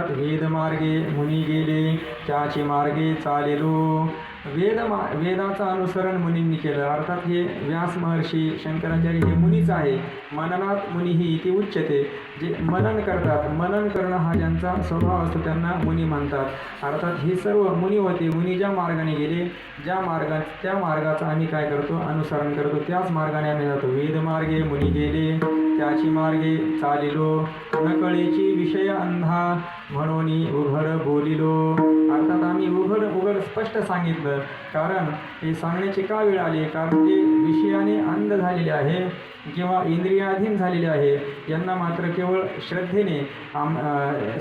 म्हणतात वेदमार्गे मुनी गेले त्याची मार्गे चालेलो. वेदाचं अनुसरण मुनींनी केलं. अर्थात हे व्यास महर्षी शंकराचार्य हे मुनीच आहे. मननात मुनी ही इति उच्यते. जे मनन करतात, मनन करणं हा ज्यांचा स्वभाव असतो त्यांना मुनी म्हणतात. अर्थात हे सर्व मुनी होते. मुनी ज्या मार्गाने गेले, त्या मार्गाचं आम्ही काय करतो, अनुसरण करतो. त्याच मार्गाने आम्ही जातो. वेदमार्गे मुनी गेले त्याची मार्गे चालिलो. नकळेची विषय अंधा म्हणून उघड बोलिलो. अर्थात आम्ही उघड स्पष्ट सांगितलं. कारण हे सांगण्याची का वेळ आली, कारण ते विषयाने अंध झालेले आहे किंवा इंद्रियाधीन झालेले आहे. यांना मात्र केवळ श्रद्धेने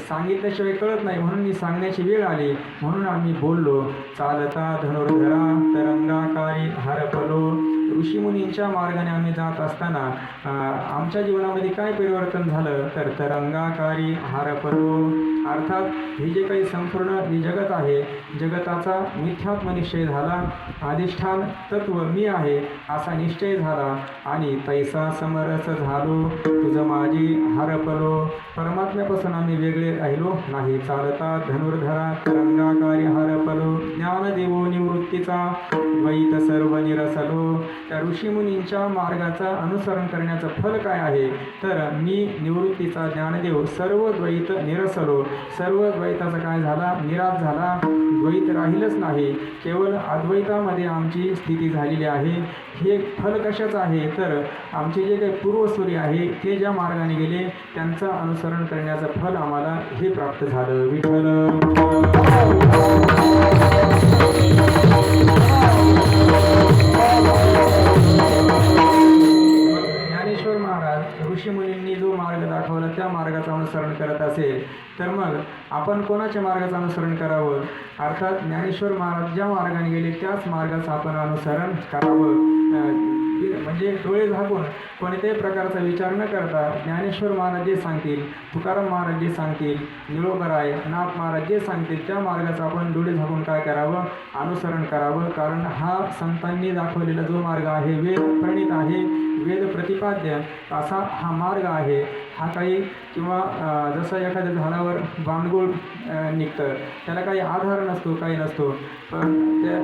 सांगितल्याशिवाय कळत नाही, म्हणून मी सांगण्याची वेळ आली, म्हणून आम्ही बोललो. चालता धनुर्धरा तरंगाकारी हरपलो. ऋषीमुनींच्या मार्गाने आम्ही जात असताना आमच्या जीवनामध्ये काय परिवर्तन झालं, तर तरंगाकारी हरपलो. अर्थात हे जे काही संपूर्ण जगत आहे, जगताचा मिथ्यात्म निश्चय झाला. अधिष्ठान तत्व मी आहे असा निश्चय झाला आणि तैसा समरस झालो. तुझं माझी हरपलो. परमात्म्यापासून आम्ही वेगळे राहिलो नाही. चालता धनुर्धरा तरंगाकारी हरपलो. ज्ञान देवो निवृत्तीचा द्वैत सर्व निरसलो. त्या ऋषीमुनींच्या मार्गाचं अनुसरण करण्याचं फल काय आहे, तर मी निवृत्तीचा ज्ञानदेव सर्व द्वैत निरसलो. सर्व द्वैताचा काय झाला, निराश झाला. द्वैत राहिलंच नाही, केवळ अद्वैतामध्ये आमची स्थिती झालेली आहे. हे फल कशाचं आहे, तर आमचे जे काही पूर्वसूरी आहे ते ज्या मार्गाने गेले त्यांचं अनुसरण करण्याचं फल आम्हाला हे प्राप्त झालं. विठ्ठल ज्ञानेश्वर महाराज ऋषीमुनींनी जो मार्ग दाखवला त्या मार्गाचं अनुसरण करत असेल तर मग आपण कोणाच्या मार्गाचं अनुसरण करावं. अर्थात ज्ञानेश्वर महाराज ज्या मार्गाने गेले त्याच मार्गाचं आपण अनुसरण करावं. म्हणजे डोळे झाकून कोणत्याही प्रकारचा विचार न करता ज्ञानेश्वर महाराज जे सांगतील, तुकाराम महाराज जे सांगतील, निळोबराय नाथ महाराज जे सांगतील त्या मार्गाचं आपण डोळे झाकून काय करावं, अनुसरण करावं. कारण हा संतांनी दाखवलेला जो मार्ग आहे वेद प्रणित आहे, वेद प्रतिपाद्य असा हा मार्ग आहे. हा काही किंवा जसं एखाद्या झाडावर बांडगुळ निघतं, त्याला काही आधार नसतो, काही नसतो, पण त्या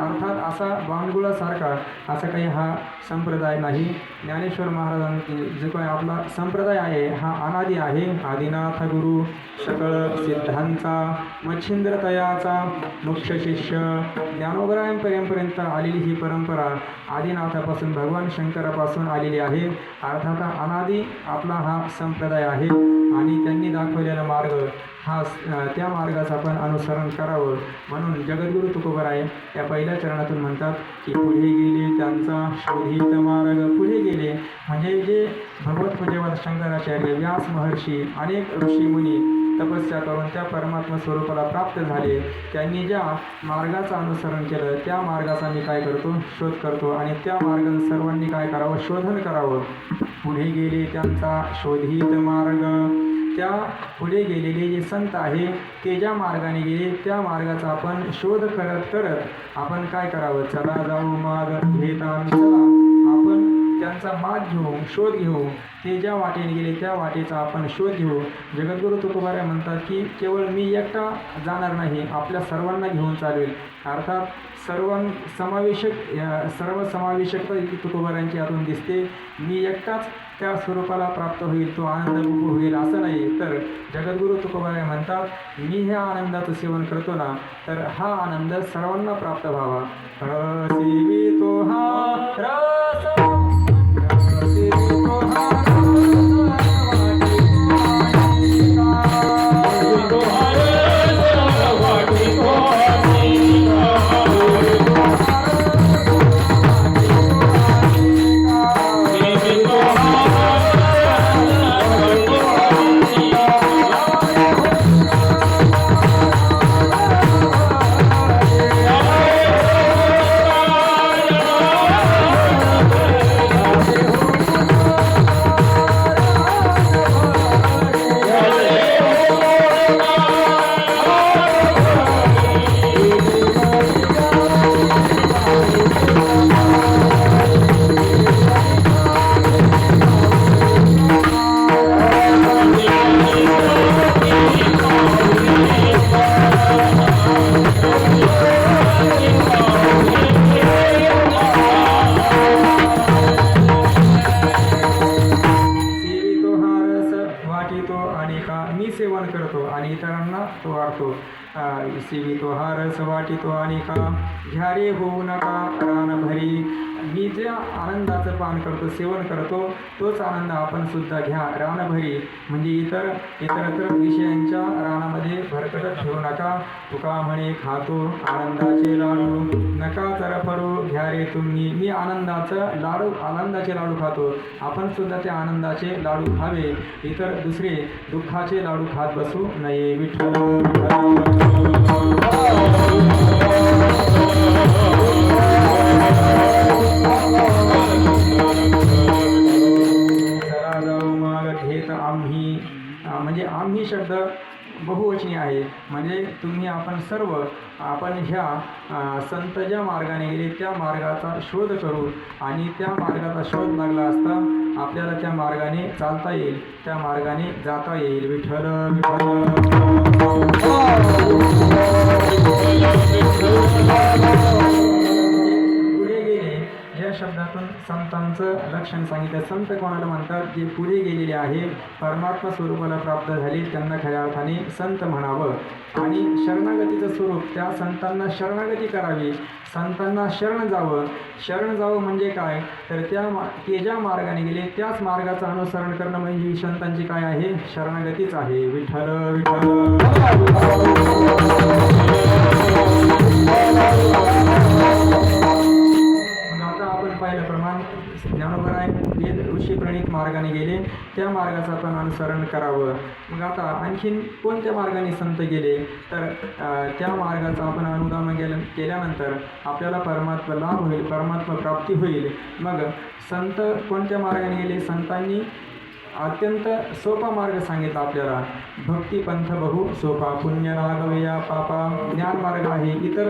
अर्थात असा बांडगुळासारखा असा काही हा संप्रदाय नाही. ज्ञानेश्वर महाराजांची जो काही आपला संप्रदाय आहे हा अनादी आहे. आदिनाथ गुरु सकळ सिद्धांचा मच्छिंद्र तयाचा मुख्य शिष्य ज्ञानोबरायांपर्यंत आलेली ही परंपरा आदिनाथापासून भगवान शंकरापासून आलेली आहे. अर्थात अनादी आपला हा संप्रदाय आहे आणि त्यांनी दाखवलेला मार्ग हा त्या मार्गाचं आपण अनुसरण करावं. म्हणून जगद्गुरु तुकोबराय या पहिल्या चरणातून म्हणतात की पुढे गेले त्यांचा शोधित मार्ग. पुढे गेले म्हणजे जे भगवत पूजेवर शंकराचार्य, व्यास महर्षी, अनेक ऋषीमुनी तपस्या करून त्या परमात्मा स्वरूपाला प्राप्त झाले. त्यांनी ज्या मार्गाचं अनुसरण केलं त्या मार्गाचा मी काय करतो, शोध करतो आणि त्या मार्गाने सर्वांनी काय करावं, शोधन करावं. पुढे गेले त्यांचा शोधित मार्ग. त्या पुढे गेलेले जे संत आहे ते ज्या मार्गाने गेले त्या मार्गाचा आपण शोध करत आपण काय करावं, चला जाऊ माग घेता. चला आपण त्यांचा माग घेऊ, शोध घेऊ. ते ज्या वाटेने गेले त्या वाटेचा आपण शोध घेऊ. जगद्गुरु तुकोबाराय म्हणतात की केवळ मी एकटा जाणार नाही, आपल्या सर्वांना घेऊन चालवेल. अर्थात सर्व समावेशकता तुकोबारायांची यातून दिसते. मी एकटाच त्या स्वरूपाला प्राप्त होईल, तो आनंद होईल असं नाही. तर जगद्गुरु तुकोबाराय म्हणतात मी ह्या आनंदाचं सेवन करतो ना, तर हा आनंद सर्वांना प्राप्त व्हावा. सेवितो हा रस, सेवितो हा तो वाढतो. शिवितो हा रस वाटितो आणि का घ्यारे होऊ नका रान भरी. मी जे आनंदाचं पान करतो, सेवन करतो, तोच आनंद आपण सुद्धा घ्या रानभरी. म्हणजे इतरत्र विषयांच्या रानामध्ये भरकटत ठेवू नका. तुका म्हणे खातो आनंदाचे लाडू, नका तरफडू घ्या रे तुम्ही. मी आनंदाचे लाडू खातो, आपण सुद्धा ते आनंदाचे लाडू खावे. इतर दुसरे दुःखाचे लाडू खात बसू नये. विठ्ठल चला जाऊ माग घेत आम्ही. म्हणजे आम्ही शब्द बहुवचनी आहे. म्हणजे तुम्ही आपण सर्व आपण ह्या संत ज्या मार्गाने गेले त्या मार्गाचा शोध करू आणि त्या मार्गाचा शोध लागला असता आपल्याला त्या मार्गाने चालता येईल, त्या मार्गाने जाता येईल. विठ्ठल पुढे गेले या शब्दातून संतांचं लक्षण सांगितलं. संत कोणाला म्हणतात? जे पुढे गेलेले आहे, परमात्मा स्वरूपाला प्राप्त झाले त्यांना खऱ्या अर्थाने संत म्हणावं. आणि शरणागतीचं स्वरूप त्या संतांना शरणागती करावी, संतांना शरण जावं म्हणजे काय? तर ते ज्या मार्गाने गेले त्याच मार्गाचं अनुसरण करणं म्हणजे ही संतांची काय आहे? शरणागतीच आहे. विठ्ठल आता आपण पाहिल्याप्रमाणे ज्ञानोबराय वेद ऋषी प्रणित मार्गाने गेले, त्या मार्गाचं आपण अनुसरण करावं. मग आता आणखीन कोणत्या मार्गाने संत गेले? तर त्या मार्गाचं आपण अनुगमन केल्यानंतर आपल्याला परमात्मा लाभ होईल, परमात्मा प्राप्ती होईल. मग संत कोणत्या मार्गाने गेले? संतांनी अत्यंत सोपा मार्ग सांगितला आपल्याला. भक्तिपंथ बहु सोपा, पुण्य राघवया पापा. ज्ञान मार्ग आहे. इतर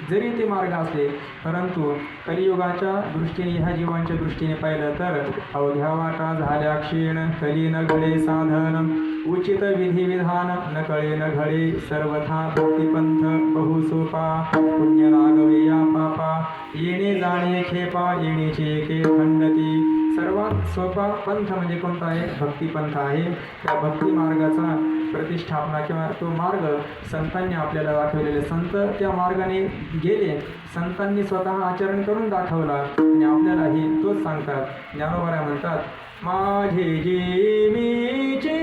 जरी ते मार्ग असले परंतु कलियुगाच्या दृष्टीने, ह्या जीवांच्या दृष्टीने पाहिलं तर अवघ्या वाटा झाल्या क्षीण, कली न घडे साधन, उचित विधी विधान न कळे न घडे सर्वथा. भक्तिपंथ बहु सोपा, पुण्य राघवया पापा. येणे जाणे खेपा, येणेचे एके खंडती. सर्वात सोपा पंथ म्हणजे कोणता आहे? भक्तिपंथ आहे. त्या भक्ती मार्गाचा प्रतिष्ठापना किंवा तो मार्ग संतांनी आपल्याला दाखवलेले. संत त्या मार्गाने गेले, संतांनी स्वतः आचरण करून दाखवला आणि आपल्यालाही तोच सांगतात. ज्ञानोबराय म्हणतात, माझे जीवीचे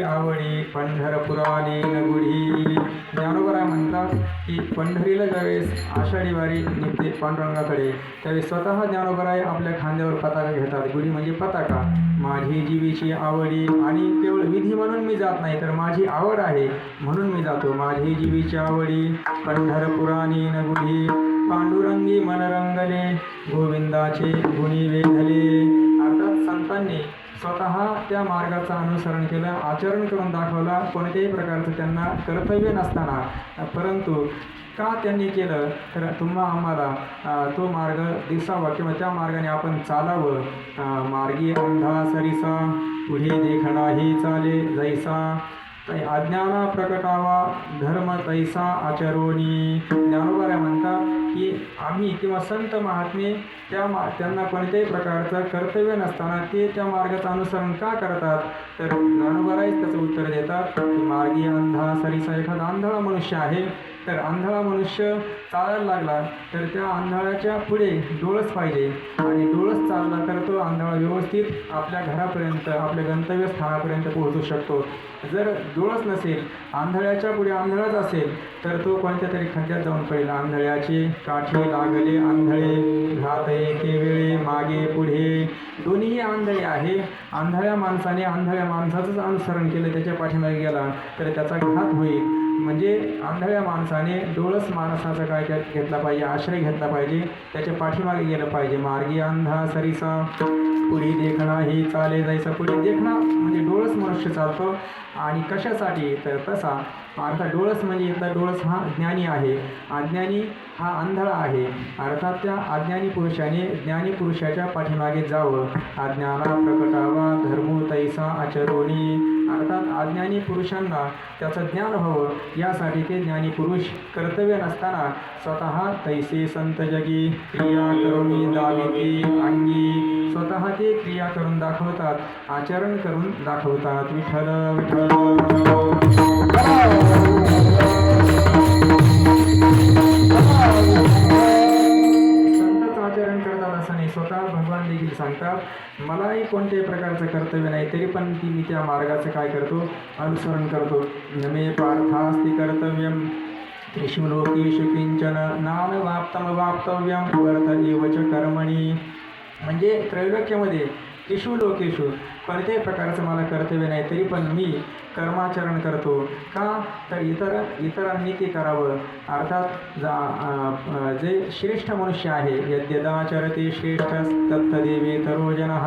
आवडी पंढरपुराने नगुढी. ज्ञानोबराय म्हणतात की पंढरीला ज्यावेळेस आषाढी वारी निघते पांडुरंगाकडे, त्यावेळेस स्वतः ज्ञानोबराय आपल्या खांद्यावर पताका घेतात. गुढी म्हणजे पताका. माझी जीवीची आवडी, आणि केवळ विधी म्हणून मी जात नाही तर माझी आवड आहे म्हणून मी जातो. माझी जीवीची आवडी पंढरपुराने नगुढी, पांडुरंगी मन रंगले, गोविंदाचे गुणी वेधले. अर्थात संतांनी स्वतः त्या मार्गाचं अनुसरण केलं, आचरण करून दाखवला. कोणत्याही प्रकारचं त्यांना कर्तव्य नसताना, परंतु का त्यांनी केलं? तर आम्हाला तो मार्ग दिसावा किंवा त्या मार्गाने आपण चालावं. मार्गी अंधा सरिसा, पुढे देखणाही चाले जैसा, अज्ञाना प्रकटावा धर्म तैसा आचरोनी. ज्ञानोबराय म्हणतात की आम्ही किंवा संत महात्मे त्यांना कोणत्याही प्रकारचं कर्तव्य नसताना ते त्या मार्गाचं अनुसरण का करतात? तर ज्ञानोबरायच त्याचं उत्तर देतात की मार्गी अंधा सरिसा. एखादा आंधळा मनुष्य आहे तर आंधळा मनुष्य चालायला लागला तर त्या आंधळाच्या पुढे डोळस पाहिजे आणि डोळस चालला तर तो आंधळा व्यवस्थित आपल्या घरापर्यंत आपल्या गंतव्यस्थानापर्यंत पोहोचू शकतो. जर डोळस नसेल, आंधळ्याच्या पुढे आंधळाच असेल तर तो कोणत्या तरी खड्ड्यात जाऊन पडेल. आंधळ्याचे काठी लागले आंधळे घात एके वेळे मागे पुढे, दोन्हीही आंधळे आहे. आंधळ्या माणसाने आंधळ्या माणसाचंच अनुसरण केलं, त्याच्या पाठीमागे गेला तर त्याचा घात होईल. म्हणजे आंधळ्या माणसाने डोळस माणसाचा काय घेतला पाहिजे, आश्रय घेतला पाहिजे, त्याच्या पाठीमागे गेलं पाहिजे. मार्गी अंधा सरिसा पुढे देखणा हे चाले जायचा. पुढे देखणा म्हणजे डोळस मनुष्य चालतो आणि कशासाठी तर तसा अर्थात डोळस म्हणजे इथला डोळस हा ज्ञानी आहे, अज्ञानी हा आंधळा आहे. अर्थात त्या अज्ञानी पुरुषाने ज्ञानी पुरुषाच्या पाठीमागे जावं. अज्ञाना प्रकटावा धर्मो तैसा आचरोनी, अर्थात अज्ञानी पुरुषांना त्याचं ज्ञान व्हावं यासाठी ते ज्ञानी पुरुष कर्तव्य नसताना स्वतः तैसे संत जगी क्रिया करुणी दाविती अंगी, स्वतः ते क्रिया करून दाखवतात, आचरण करून दाखवतात. विठ्ठल विठ्ठल संतच आचरण करतात असं नाही, स्वतः भगवान देखील सांगतात मलाही कोणत्याही प्रकारचं कर्तव्य नाही तरी पण मी त्या मार्गाचं काय करतो, अनुसरण करतो. नमे पार्थास्ति कर्तव्यम त्रिषु लोकेषु किंचन नानवाप्तम वाप्तव्यम वर्त एव च कर्मणी. म्हणजे त्रैलोक्यामध्ये त्रिषु लोकेषु कोणत्याही प्रकारचं मला कर्तव्य नाही तरी पण मी कर्माचरण करतो. का तर इतरांनी ते करावं. अर्थात जे श्रेष्ठ मनुष्य आहे, यद्यदाचरते श्रेष्ठ तत्तदेवेतरो जनः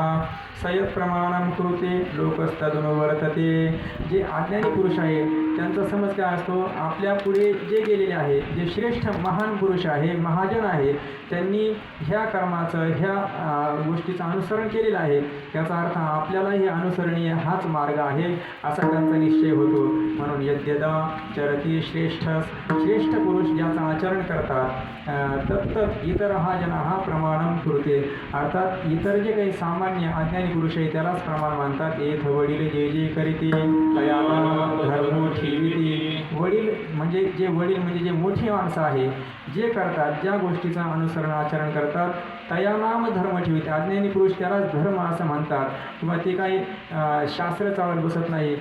सयत प्रमाणम कृते लोकस्तदनुवर्तते. जे अज्ञानी पुरुष आहे त्यांचा समज काय असतो, आपल्या पुढे जे गेलेले आहे, जे श्रेष्ठ महान पुरुष आहे, महाजन आहे, त्यांनी ह्या कर्माचं ह्या गोष्टीचं अनुसरण केलेलं आहे, याचा अर्थ आपल्यालाही अनुसरणीय हाच मार्ग आहे असा त्यांचा निश्चय होतो. म्हणून यद्यदा चरती श्रेष्ठ पुरुष ज्याचं आचरण करतात तत्त इतर हा जना हा प्रमाणम कृते. अर्थात इतर जे काही सामान्य अज्ञानी पुरुष आहे त्यालाच प्रमाण मानतात. एथ वडील जे जे करीते तयाला धर्मो ठेविते. वडील म्हणजे जे मोठी माणसं आहे, जे करतात ज्या गोष्टीचं अनुसरण आचरण करतात तया नाम धर्म ठेविते. अज्ञानी पुरुष त्यालाच धर्म असं म्हणतात किंवा ते काही शास्त्र चालत बसत नाही.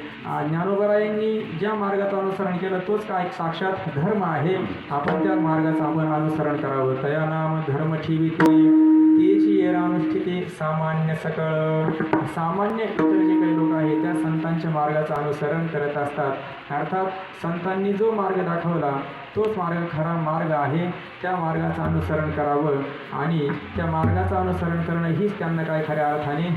ज्ञानोबरायांनी ज्या मार्गाचं अनुसरण केलं तोच काय साक्षात धर्म आहे. आपण त्या मार्गाचं आपण अनुसरण करावं. तया नाम धर्म ठेविते तेची येरानुष्ठिते सामान्य सकळ. सामान्य इतर जे काही लोक आहेत त्या संतांच्या मार्गाचं अनुसरण करत असतात. अर्थात संतांनी जो मार्ग दाखवला तोच मार्ग खरा मार्ग आहे. त्या मार्गाचं अनुसरण करावं आणि त्या मार्गाचं अनुसरण करणं हीच त्यांना काय खऱ्या अर्थाने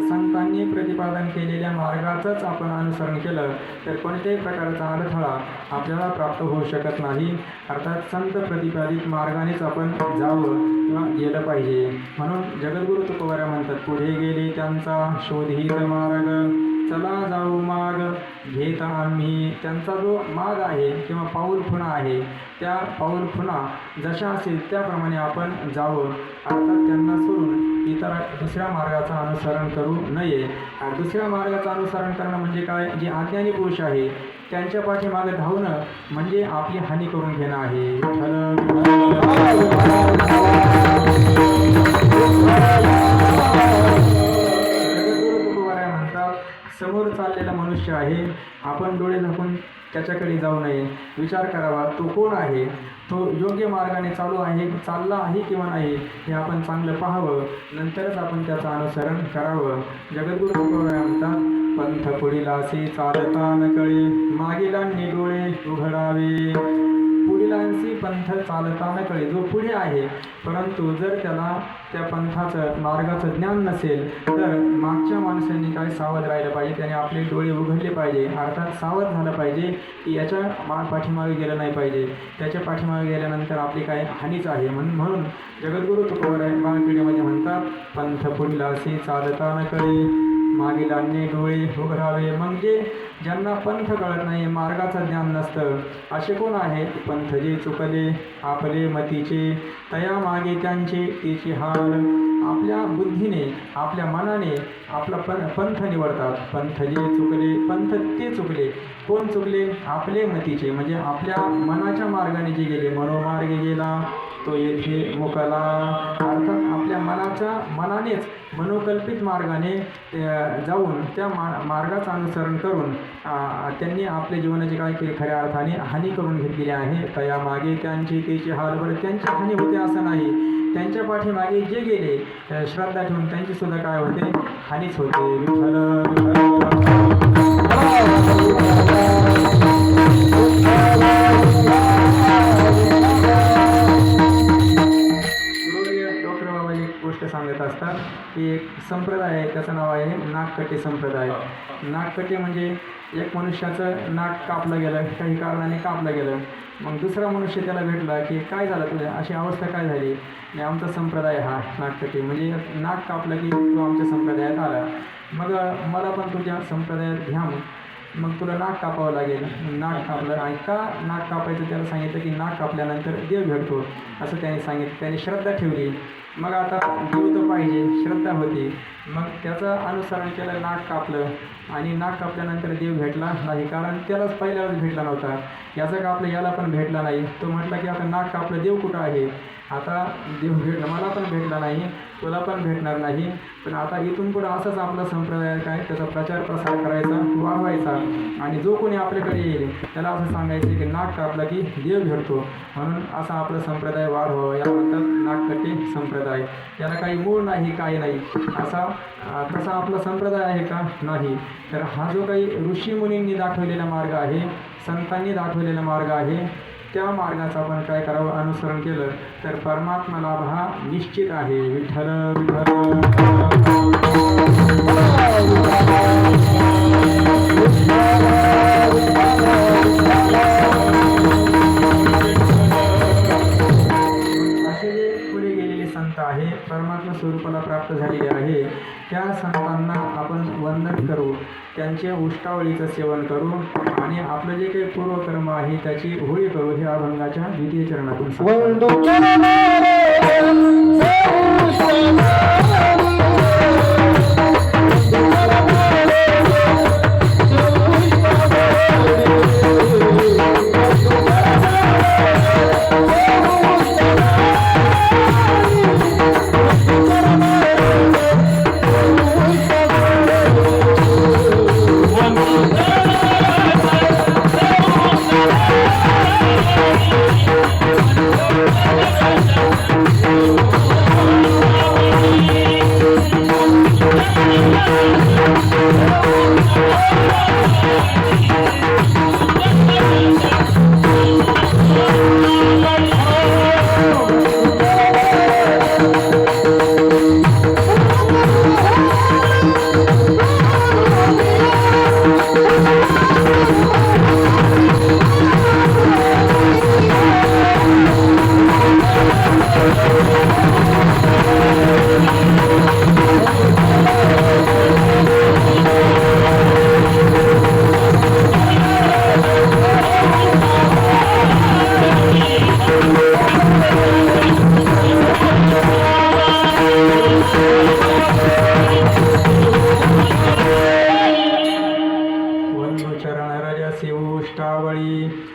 संतांनी प्रतिपादन केलेल्या मार्गाचंच आपण अनुसरण केलं तर कोणत्याही प्रकारचा अडथळा आपल्याला प्राप्त होऊ शकत नाही. अर्थात संत प्रतिपादित मार्गानेच आपण जावं किंवा गेलं पाहिजे. म्हणून जगद्गुरु तुकोबाराय म्हणतात, पुढे गेले त्यांचा शोधित मार्ग चला जाऊ माग घेत आम्ही. त्यांचा जो मार्ग आहे किंवा पाऊल खुणा आहे त्या पाऊल खुणा जशा असेल त्याप्रमाणे आपण जावं. अर्थात त्यांना सोडून इतर दुसऱ्या मार्गाचं अनुसरण करू नये. आणि दुसऱ्या मार्गाचं अनुसरण करणं म्हणजे काय, जे अज्ञानी पुरुष आहे त्यांच्या पाठीमागे धावणं म्हणजे आपली हानी करून घेणं आहे. समोर चाललेला मनुष्य आहे, आपण डोळे झाकून त्याच्याकडे जाऊ नये. विचार करावा तो कोण आहे. तो योग्य मार्गाने चालला आहे किंवा नाही हे आपण चांगलं पाहावं, नंतरच आपण त्याचं अनुसरण करावं. जगद्गुरु तुकोबाराय म्हणतात, पंथ पुढीलासी चालता न कळे, मागीलांनी डोळे उघडावे. पुढीलांसी पंथ चालता न कळे, जो पुढे आहे परंतु जर त्याला त्या पंथाचं मार्गाचं ज्ञान नसेल तर मागच्या माणसांनी काय सावध राहिलं पाहिजे, त्याने आपले डोळे उघडले पाहिजे, अर्थात सावध झालं पाहिजे की याच्या पाठीमागे गेलं नाही पाहिजे. त्याच्या पाठीमागे गेल्यानंतर आपली काय हानीच आहे. म्हणून जगद्गुरु तुकोबाराय बाळपिढीमध्ये म्हणतात, पंथ पुढीलासी चालता न कळे, मागील अन्य डोळे उघडावे. म्हणजे ज्यांना पंथ कळत नाही, मार्गाचं ज्ञान नसतं, असे कोण आहे? पंथ जे चुकले आपले मतीचे, तया मागे त्यांचे तिची हाल. आपल्या बुद्धीने आपल्या मनाने आपला पंथ निवडतात. पंथ जे चुकले, पंथ ते चुकले. कोण चुकले? आपले मतीचे, म्हणजे आपल्या मनाच्या मार्गाने जे गेले, मनोमार्गे गेला तो येथे मुकला. अर्थात आपल्या मनानेच मनोकल्पित मार्गाने जाऊन त्या मार्गाचं अनुसरण करून त्यांनी आपल्या जीवनाची काय केली, खऱ्या अर्थाने हानी करून घेतलेली आहे. तया मागे त्यांची तिची हाल. बरं, त्यांची हानी होते असं नाही, त्यांच्या पाठीमागे जे गेले श्रद्धा ठेवून त्यांची सुद्धा काय होते, हानीच होते. गोष्ट सांगत असतात की एक संप्रदाय आहे, त्याचं नाव आहे नागकटी संप्रदाय. नागकटी म्हणजे एक मनुष्याचं नाक कापलं गेलं, काही कारणाने कापलं गेलं. मग दुसरा मनुष्य त्याला भेटला की काय झालं तुझ्या, अशी अवस्था काय झाली? आणि आमचा संप्रदाय हा नागकटी, म्हणजे नाक कापलं की तू आमच्या संप्रदायात आला, मग मला पण तुझ्या संप्रदायात घ्या, मग तुला नाक कापावं लागेल. नाक कापलं. आणि का नाक कापायचं त्याला सांगितलं की नाक कापल्यानंतर देव भेटतो असं त्याने सांगितलं. त्याने श्रद्धा ठेवली. मग आता देव तर पाहिजे, श्रद्धा होती, मग त्याचं अनुसरण केलं, नाक कापलं. आणि नाक कापल्यानंतर देव भेटला नाही, कारण त्यालाच पहिल्याच भेटला नव्हता. याचं कापलं याला पण भेटला नाही. तो म्हटला की आता नाक कापलं, देव कुठं आहे? आता देव भेटला, मला पण भेटला नाही, तुला पण भेटणार नाही. पण आता इथून पुढं असंच आपला संप्रदाय काय, त्याचा प्रचार प्रसार करायचा, वाढवायचा. आणि जो कोणी आपल्याकडे येईल त्याला असं सांगायचं की नाक कापला की देव भेटतो. म्हणून असा आपला संप्रदाय वाढवावा, याला म्हणतात नागकटी संप्रदाय. याला काही मूळ नाही, काही नाही. तसा आपला संप्रदाय आहे का? नाही. तर हा जो काही ऋषीमुनींनी दाखवलेला मार्ग आहे, संतांनी दाखवलेला मार्ग आहे, त्या मार्गाचं आपण काय करावं, अनुसरण केलं तर परमात्मा लाभ हा निश्चित आहे. विठ्ठल विठ्ठल. असे जे पुढे गेलेले संत आहे, परमात्मा स्वरूपाला प्राप्त झालेले आहे, त्या संतांना आपण वंदन करू, त्यांचे उष्टावळीचं सेवन करू आणि आपलं जे काही पूर्वकर्म आहे त्याची होळी करू. हे अभंगाच्या द्वितीय चरणातून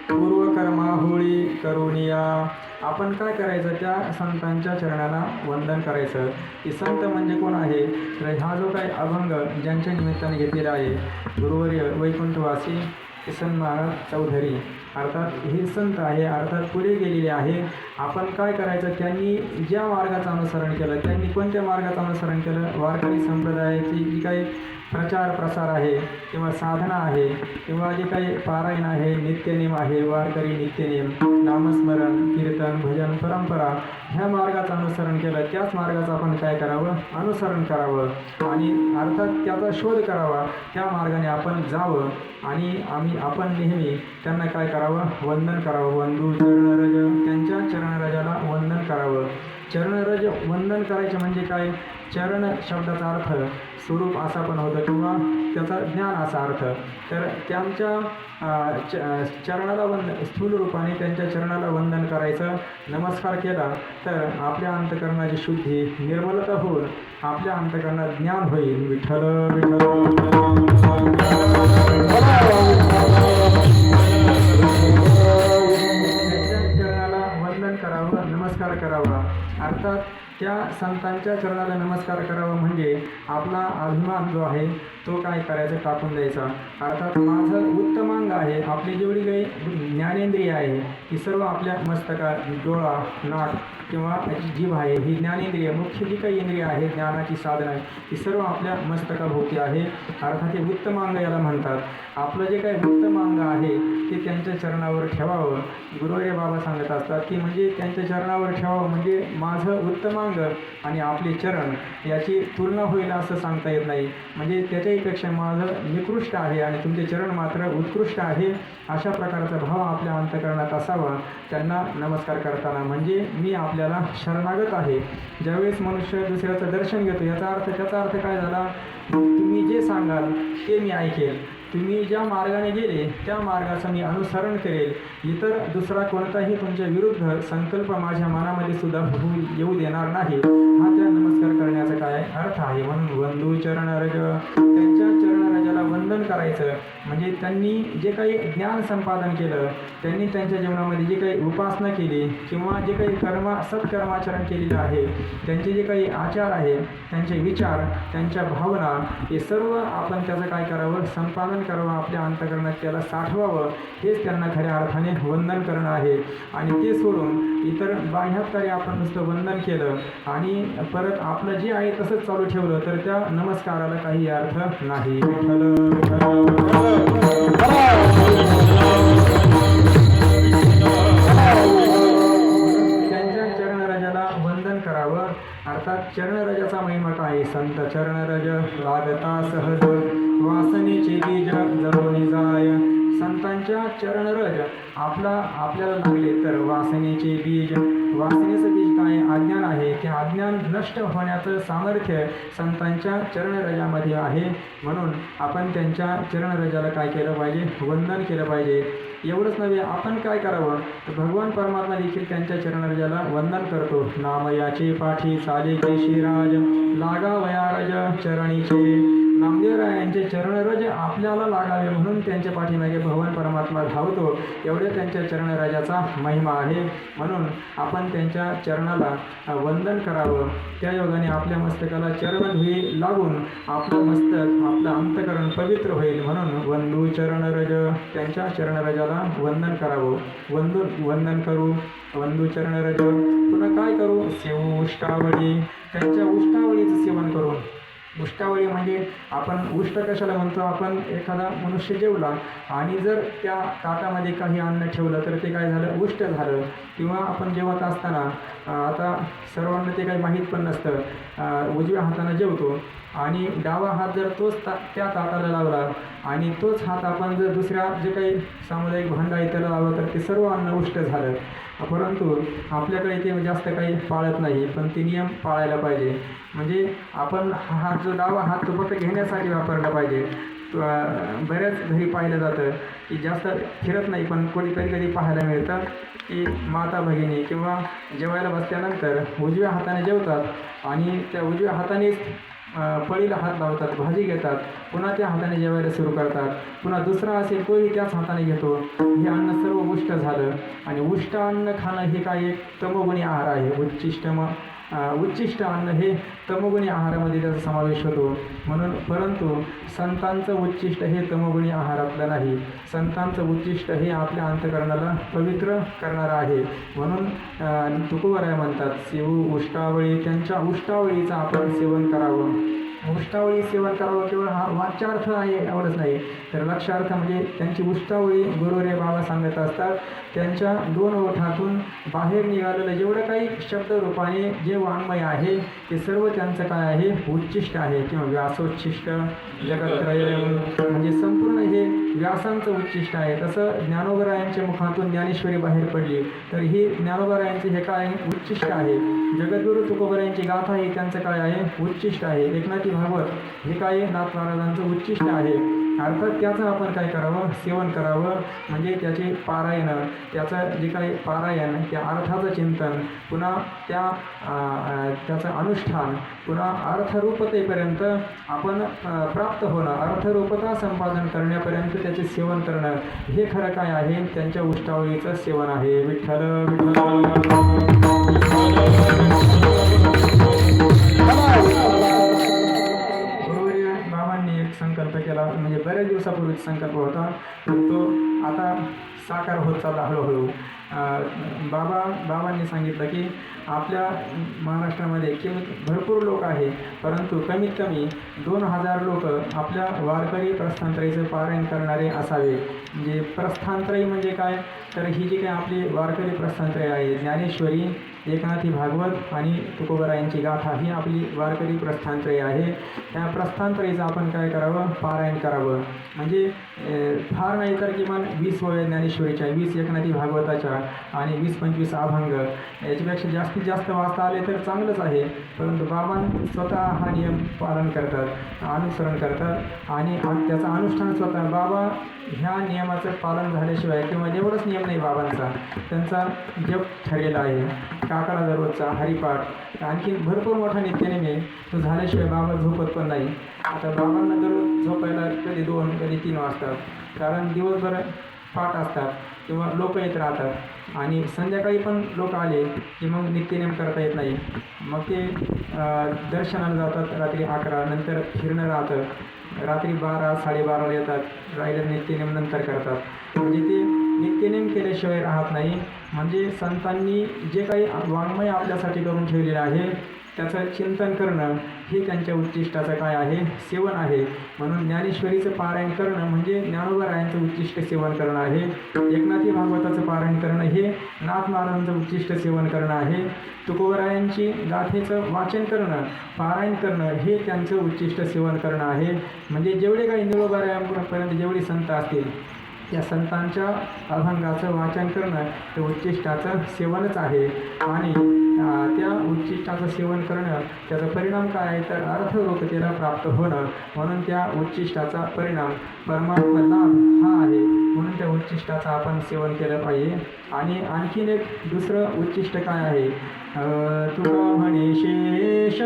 पूर्वकर्मा होळी करुनिया. आपण काय करायचं, त्या संतांच्या चरणाला वंदन करायचं. की संत म्हणजे कोण आहे? तर हा जो काही अभंग ज्यांच्या निमित्ताने घेतलेला आहे, गुरुवर्य वैकुंठवासी किसन महाराज चौधरी अर्थात हे संत आहे, अर्थात पुढे गेलेले आहे. आपण काय करायचं, त्यांनी ज्या मार्गाचं अनुसरण केलं, त्यांनी कोणत्या मार्गाचं अनुसरण केलं, वारकरी संप्रदायाची जी काही प्रचार प्रसार आहे किंवा साधना आहे किंवा जे काही पारायण आहे, नित्यनेम आहे, वारकरी नित्यनेम, नामस्मरण, कीर्तन, भजन, परंपरा, ह्या मार्गाचं अनुसरण केलं. त्याच मार्गाचं आपण काय करावं, अनुसरण करावं आणि अर्थात त्याचा शोध करावा. त्या मार्गाने आपण जावं आणि आपण नेहमी त्यांना काय करावं, वंदन करावं. वंदू चरणरज, त्यांच्या चरणरजाला वंदन करावं. चरणरज वंदन करायचे म्हणजे काय, चरण शब्दाचा अर्थ स्वरूप असा पण होतं किंवा त्याचा ज्ञान असा अर्थ. तर त्यांच्या चरणाला स्थूल रूपाने त्यांच्या चरणाला वंदन करायचं. नमस्कार केला तर आपल्या अंतकरणाची शुद्धी, निर्मलता होऊन आपल्या अंतकरणात ज्ञान होईल. विठ्ठल विठ्ठल चरणाला वंदन करावं, नमस्कार करावा. अर्थात त्या संतांच्या चरणाला नमस्कार करावा म्हणजे आपला अभिमान जो आहे तो काय करायचा, टाकून द्यायचा. अर्थात माझं उत्तमांग आहे, आपली जेवढी काही ज्ञानेंद्रिय आहे ही सर्व आपल्या मस्तकात, डोळा, नाक किंवा जीभ आहे, ही ज्ञानेंद्रिय, मुख्य जी काही इंद्रिय आहे, ज्ञानाची साधना आहे, ही सर्व आपल्या मस्तकाभोवती आहे. अर्थात हे उत्तमांग याला म्हणतात. आपलं जे काही उत्तमांग आहे ते त्यांच्या चरणावर ठेवावं. गुरुवर्य बाबा सांगत असतात की म्हणजे त्यांच्या चरणावर ठेवावं म्हणजे माझं उत्तमांग आणि आपले चरण याची तुलना होईल असं सांगता येत नाही. म्हणजे त्याच्याहीपेक्षा माझं निकृष्ट आहे आणि तुमचे चरण मात्र उत्कृष्ट आहे, अशा प्रकारचा भाव आपल्या अंतकरणात असावा त्यांना नमस्कार करताना. म्हणजे मी आपल्याला शरणागत आहे. ज्यावेळेस मनुष्य दुसऱ्याचं दर्शन घेतो त्याचा अर्थ काय झाला, तुम्ही जे सांगाल ते मी ऐकेल, तुम्ही ज्या मार्गाने गेले त्या मार्गाचं मी अनुसरण करेल, इतर दुसरा कोणताही तुमच्या विरुद्ध संकल्प माझ्या मनामध्ये सुद्धा येऊ देणार नाही, हा त्या नमस्कार करण्याचा काय अर्थ आहे. म्हणून वंदू चरणरज, त्यांच्या चरणरजाला वंदन करायचं म्हणजे त्यांनी जे काही ज्ञान संपादन केलं, त्यांनी त्यांच्या जीवनामध्ये जे काही उपासना केली किंवा जे काही सत्कर्माचरण केलेलं आहे, त्यांचे जे काही आचार आहे, त्यांचे विचार, त्यांच्या भावना, हे सर्व आपण त्याचं काय करावं, संपादन करावं, आपल्या अंतकरणात त्याला साठवावं. हेच त्यांना खऱ्या अर्थाने वंदन करणं आहे. आणि ते सोडून इतर बाह्यात्कारी आपण नुसतं वंदन केलं आणि परत आपलं जे आहे तसंच चालू ठेवलं तर त्या नमस्काराला काही अर्थ नाही. त्यांच्या चरणरजाला वंदन करावं. अर्थात चरणरजाचा महिमा काय, संत चरणरज लागता सहज, वासनेचे बीज जळून जाय. संतांच्या चरणरज आपल्याला लागले तर वासनेचे बीज, वासनेचं बीज काय, अज्ञान आहे, ते अज्ञान नष्ट होण्याचं सामर्थ्य संतांच्या चरणरजामध्ये आहे. म्हणून आपण त्यांच्या चरणरजाला काय केलं पाहिजे, वंदन केलं पाहिजे. एवढंच नव्हे, आपण काय करावं, तर भगवान परमात्मा देखील त्यांच्या चरणरजाला वंदन करतो. नामयाचे पाठी चाले केशीराज, लागावया रज चरणीचे. नामदेवरायांचे चरणरज आपल्याला लागावे म्हणून त्यांच्या पाठीमागे भगवान परमात्मा धावतो. एवढे त्यांच्या चरणराजाचा महिमा आहे. म्हणून आपण त्यांच्या चरणाला वंदन करावं. त्या योगाने आपल्या मस्तकाला चरणधुळी लागून आपलं मस्तक, आपलं अंतकरण पवित्र होईल. म्हणून वंदू चरणरज, त्यांच्या चरणरजाला वंदन करावं. वंदन करू, वंदू चरणरज. पुन्हा काय करू, सेवू उष्टावळी, त्यांच्या उष्टावळीचं सेवन करू. उष्टावळी म्हणजे आपण उष्ट कशाला म्हणतो, आपण एखादा मनुष्य जेवला आणि जर त्या ताटामध्ये काही अन्न ठेवलं तर ते काय झालं, उष्ट झालं. किंवा आपण जेवत असताना आता सर्वांना ते काही माहीत पण नसतं, उजव्या हाताने जेवतो आणि डावा हात जर त्या ताटाला लावला आणि तोच हात आपण जर दुसऱ्या जे काही सामुदायिक भांडं आहे त्याला लावलं तर ते सर्व अन्न उष्ट झालं. परंतु आपल्याकडे ते जास्त काही पाळत नाही, पण ते नियम पाळायला पाहिजे. म्हणजे आपण हात जो डावा हात तो फक्त घेण्यासाठी वापरला पाहिजे. बऱ्याच घरी पाहिलं जातं की जास्त फिरत नाही, पण कधी पाहायला मिळतं की माता भगिनी किंवा जेवायला बसल्यानंतर उजव्या हाताने जेवतात आणि त्या उजव्या हातानेच पळीला हात लावतात, भाजी घेतात, पुन्हा त्या हाताने जेवायला सुरू करतात, पुन्हा दुसरा असेल तोही त्याच हाताने घेतो. हे अन्न सर्व उष्ट झालं आणि उष्ट अन्न खाणं हे काय एक तमोगुणी आहार आहे. उच्चिष्टम उच्चिष्ट अन्न हे तमोगुणी आहारामध्ये त्याचा समावेश होतो. म्हणून परंतु संतांचं उच्चिष्ट हे तमोगुणी आहारातलं नाही. संतांचं उच्चिष्ट हे आपल्या अंतःकरणाला पवित्र करणारं आहे. म्हणून तुकोबराय म्हणतात, सेवू उष्टावळी, त्यांच्या उष्टावळीचं आपण सेवन करावं. उष्टावळी सेवन करावं केवळ हा वाच्यार्थ आहे एवढंच नाही, तर लक्षार्थ म्हणजे त्यांची उष्टावळी गुरुरे बाबा सांगत असतात. त्यांच्या 2 ओठातून बाहेर निघालेलं जेवढं काही शब्दरूपाने जे वाङ्मय आहे ते सर्व त्यांचं काय आहे, उच्चिष्ट आहे किंवा व्यासोच्छिष्ट जगत्रय, म्हणजे संपूर्ण हे व्यासांचं उच्चिष्ट आहे. तसं ज्ञानोबरायांच्या मुखातून ज्ञानेश्वरी बाहेर पडली तर ही ज्ञानोबरायांचे हे काय उच्चिष्ट आहे. जगद्गुरु तुकोबरायांची गाथा ही त्यांचं काय आहे, उच्चिष्ट आहे. एकनाथी भागवत हे काय नाथ महाराजांचं उच्चिष्ट आहे. अर्थात त्याचं आपण काय करावं, सेवन करावं. म्हणजे त्याचे पारायण, त्याचं जे काही पारायण, त्या अर्थाचं चिंतन, पुन्हा त्याचं अनुष्ठान, पुन्हा अर्थरूपतेपर्यंत आपण प्राप्त होणं, अर्थरूपता संपादन करण्यापर्यंत त्याचे सेवन करणं, हे खरं काय आहे, त्यांच्या उष्टावळीचं सेवन आहे. विठ्ठल विठ्ठल. बाबांनी एक संकल्प केला, म्हणजे बऱ्याच दिवसापूर्वीच संकल्प होता, पण तो आता साकार होत चालला हळूहळू. बाबांनी सांगितलं की आपल्या महाराष्ट्रामध्ये भरपूर लोक आहे, परंतु कमीत कमी 2000 लोक आपल्या वारकरी प्रस्थानत्रयीचं पारायण करणारे असावे. म्हणजे प्रस्थानत्रयी म्हणजे काय, तर ही जी काही आपली वारकरी प्रस्थानत्रयी आहे, ज्ञानेश्वरी, एकनाथी भागवत आणि तुकोबरायांची गाथा, ही आपली वारकरी प्रस्थानत्रयी आहे. त्या प्रस्थानत्रयीचं आपण काय करावं, पारायण करावं. म्हणजे फार नाही तर किमान 20 ओव्या ज्ञानेश्वरीच्या, 20 एकनाथी भागवताच्या आणि 20-25 अभंग, याच्यापेक्षा जास्तीत जास्त वाचता आले तर चांगलंच आहे. परंतु बाबा स्वतः हा नियम पालन करतात, अनुसरण करतात आणि त्याचं अनुष्ठान स्वतः. बाबा ह्या नियमाचं पालन झाल्याशिवाय, किंवा एवढंच नियम नाही बाबांचा, त्यांचा जप ठरलेला आहे, काकडा दररोजचा हरिपाठ, आणखी भरपूर मोठा नित्यनेम आहे, तो झाल्याशिवाय बाबा झोपत पण नाही. आता बाबांना दररोज झोपायला कधी 2 कधी 3 वाजतात, कारण दिवसभर पाठ असतात किंवा लोक येत राहतात, आणि संध्याकाळी पण लोक आले की मग नित्यनेम करता येत नाही. मग ते दर्शनाला जातात रात्री 11, नंतर फिरणं राहतं, रात्री 12-12:30 येतात, राहिलं नित्यनेम नंतर करतात. म्हणजे ते नित्यनेम केल्याशिवाय राहत नाही. म्हणजे संतांनी जे काही वाङ्मय आपल्यासाठी करून ठेवलेलं आहे त्याचं चिंतन करणं हे त्यांच्या उच्चिष्टाचं काय आहे, सेवन आहे. म्हणून ज्ञानेश्वरीचं पारायण करणं म्हणजे ज्ञानोबरायांचं उच्चिष्ट सेवन करणं आहे. एकनाथी भागवताचं पारायण करणं हे नाथ महाराजांचं उच्चिष्ट सेवन करणं आहे. तुकोबरायांची गाथेचं वाचन करणं, पारायण करणं हे त्यांचं उच्चिष्ट सेवन करणं आहे. म्हणजे जेवढे काही निरोबरायांपर्यंत जेवढे संत असतील त्या संतांच्या अभंगाचं वाचन करणं ते उच्चिष्टाचं सेवनच आहे. आणि त्या उच्चिष्टाचं सेवन करणं त्याचा परिणाम काय आहे, तर अर्थरूपतेला प्राप्त होणं. म्हणून त्या उच्चिष्टाचा परिणाम परमात्मा लाभ हा आहे. म्हणून त्या उच्चिष्टाचं आपण सेवन केलं पाहिजे. आणि आणखीन एक दुसरं उच्चिष्ट काय आहे, तुका म्हणे शेष